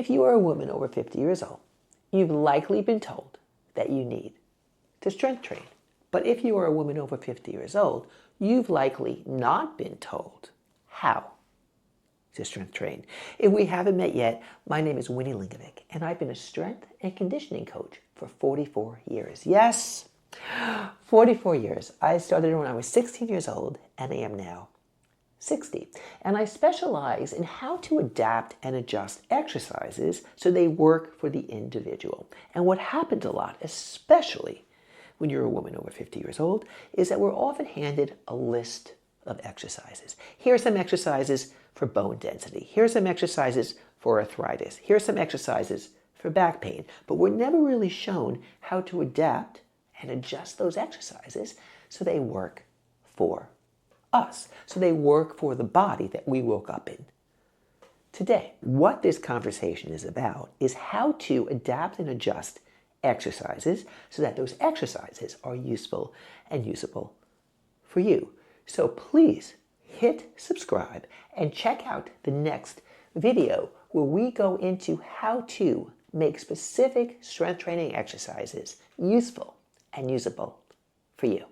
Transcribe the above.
If you are a woman over 50 years old, you've likely been told that you need to strength train. But if you are a woman over 50 years old, you've likely not been told how to strength train. If we haven't met yet, my name is Wini and I've been a strength and conditioning coach for 44 years. Yes, 44 years. I started when I was 16 years old and I am now 60. And I specialize in how to adapt and adjust exercises so they work for the individual. And what happens a lot, especially when you're a woman over 50 years old, is that we're often handed a list of exercises. Here are some exercises for bone density. Here are some exercises for arthritis. Here are some exercises for back pain. But we're never really shown how to adapt and adjust those exercises so they work for us, so they work for the body that we woke up in today. What this conversation is about is how to adapt and adjust exercises so that those exercises are useful and usable for you. So please hit subscribe and check out the next video where we go into how to make specific strength training exercises useful and usable for you.